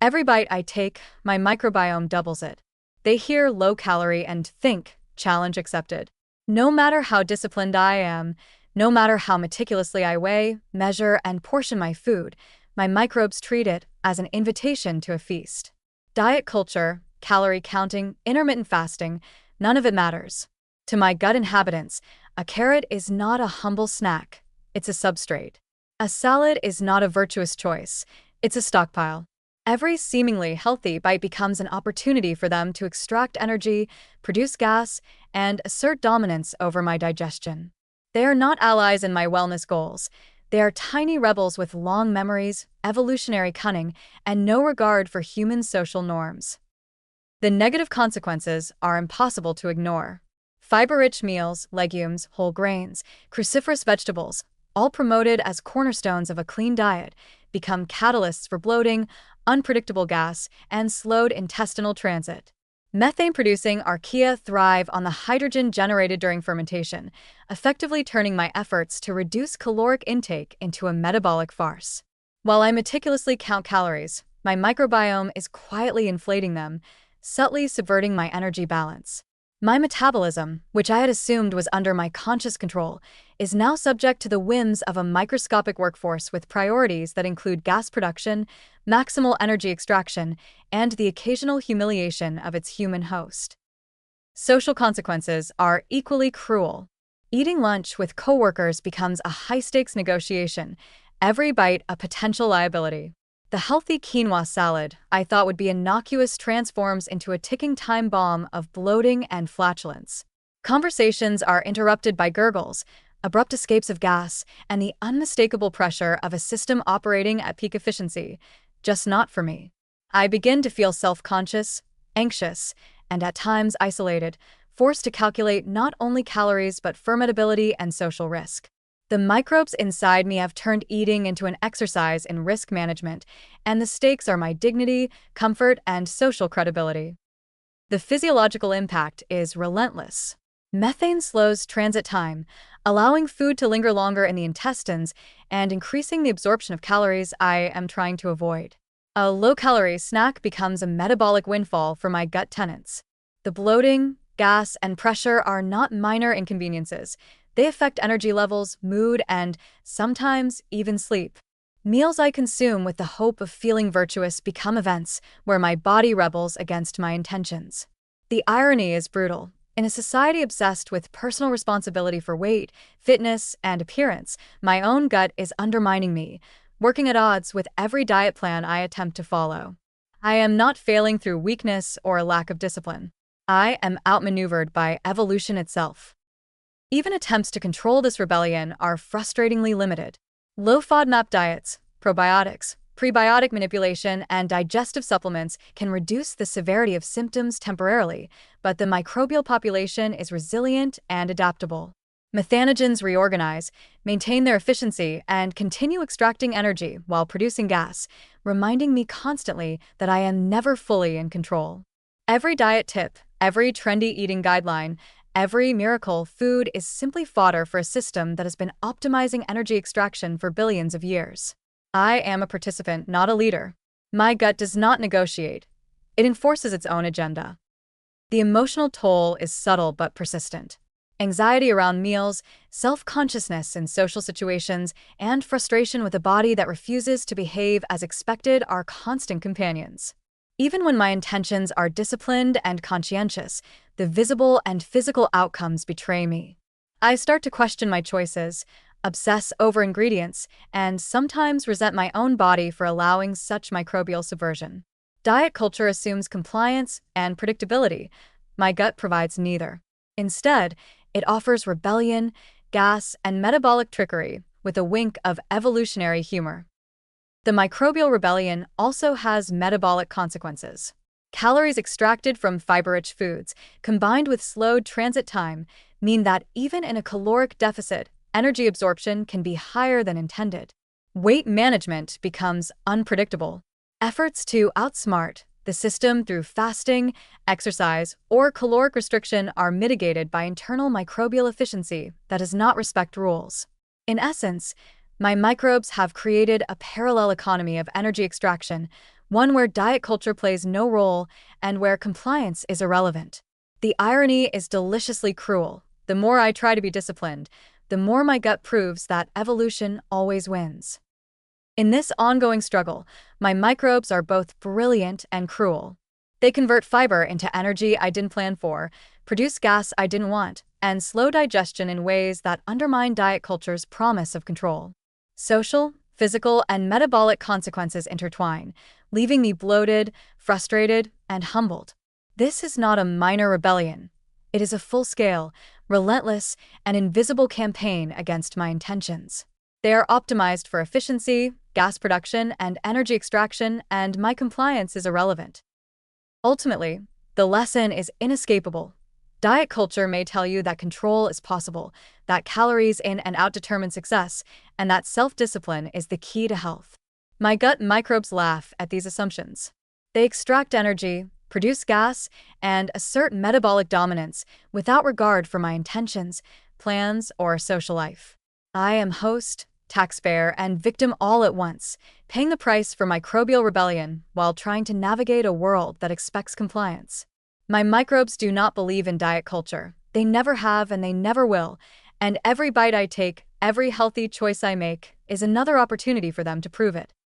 Every bite I take, my microbiome doubles it. They hear low calorie and think, challenge accepted. No matter how disciplined I am, no matter how meticulously I weigh, measure, and portion my food, my microbes treat it as an invitation to a feast. Diet culture, calorie counting, intermittent fasting, none of it matters. To my gut inhabitants, a carrot is not a humble snack, it's a substrate. A salad is not a virtuous choice, it's a stockpile. Every seemingly healthy bite becomes an opportunity for them to extract energy, produce gas, and assert dominance over my digestion. They are not allies in my wellness goals. They are tiny rebels with long memories, evolutionary cunning, and no regard for human social norms. The negative consequences are impossible to ignore. Fiber-rich meals, legumes, whole grains, cruciferous vegetables, all promoted as cornerstones of a clean diet, become catalysts for bloating, unpredictable gas, and slowed intestinal transit. Methane-producing archaea thrive on the hydrogen generated during fermentation, effectively turning my efforts to reduce caloric intake into a metabolic farce. While I meticulously count calories, my microbiome is quietly inflating them, subtly subverting my energy balance. My metabolism, which I had assumed was under my conscious control, is now subject to the whims of a microscopic workforce with priorities that include gas production, maximal energy extraction, and the occasional humiliation of its human host. Social consequences are equally cruel. Eating lunch with coworkers becomes a high-stakes negotiation, every bite a potential liability. The healthy quinoa salad I thought would be innocuous transforms into a ticking time bomb of bloating and flatulence. Conversations are interrupted by gurgles, abrupt escapes of gas, and the unmistakable pressure of a system operating at peak efficiency. Just not for me. I begin to feel self-conscious, anxious, and at times isolated, forced to calculate not only calories but fermentability and social risk. The microbes inside me have turned eating into an exercise in risk management, and the stakes are my dignity, comfort, and social credibility. The physiological impact is relentless. Methane slows transit time, allowing food to linger longer in the intestines and increasing the absorption of calories I am trying to avoid. A low-calorie snack becomes a metabolic windfall for my gut tenants. The bloating, gas, and pressure are not minor inconveniences. They affect energy levels, mood, and sometimes even sleep. Meals I consume with the hope of feeling virtuous become events where my body rebels against my intentions. The irony is brutal. In a society obsessed with personal responsibility for weight, fitness, and appearance, my own gut is undermining me, working at odds with every diet plan I attempt to follow. I am not failing through weakness or a lack of discipline. I am outmaneuvered by evolution itself. Even attempts to control this rebellion are frustratingly limited. Low FODMAP diets, probiotics, prebiotic manipulation, and digestive supplements can reduce the severity of symptoms temporarily, but the microbial population is resilient and adaptable. Methanogens reorganize, maintain their efficiency, and continue extracting energy while producing gas, reminding me constantly that I am never fully in control. Every diet tip, every trendy eating guideline, every miracle food is simply fodder for a system that has been optimizing energy extraction for billions of years. I am a participant, not a leader. My gut does not negotiate. It enforces its own agenda. The emotional toll is subtle but persistent. Anxiety around meals, self-consciousness in social situations, and frustration with a body that refuses to behave as expected are constant companions. Even when my intentions are disciplined and conscientious, the visible and physical outcomes betray me. I start to question my choices, obsess over ingredients, and sometimes resent my own body for allowing such microbial subversion. Diet culture assumes compliance and predictability. My gut provides neither. Instead, it offers rebellion, gas, and metabolic trickery with a wink of evolutionary humor. The microbial rebellion also has metabolic consequences. Calories extracted from fiber-rich foods, combined with slowed transit time, mean that even in a caloric deficit, energy absorption can be higher than intended. Weight management becomes unpredictable. Efforts to outsmart the system through fasting, exercise, or caloric restriction are mitigated by internal microbial efficiency that does not respect rules. In essence, my microbes have created a parallel economy of energy extraction one where diet culture plays no role and where compliance is irrelevant. The irony is deliciously cruel. The more I try to be disciplined, the more my gut proves that evolution always wins. In this ongoing struggle, my microbes are both brilliant and cruel. They convert fiber into energy I didn't plan for, produce gas I didn't want, and slow digestion in ways that undermine diet culture's promise of control. Social, physical, and metabolic consequences intertwine, leaving me bloated, frustrated, and humbled. This is not a minor rebellion. It is a full-scale, relentless, and invisible campaign against my intentions. They are optimized for efficiency, gas production, and energy extraction, and my compliance is irrelevant. Ultimately, the lesson is inescapable. Diet culture may tell you that control is possible, that calories in and out determine success, and that self-discipline is the key to health. My gut microbes laugh at these assumptions. They extract energy, produce gas, and assert metabolic dominance without regard for my intentions, plans, or social life. I am host, taxpayer, and victim all at once, paying the price for microbial rebellion while trying to navigate a world that expects compliance. My microbes do not believe in diet culture. They never have and they never will, and every bite I take, every healthy choice I make, is another opportunity for them to prove it.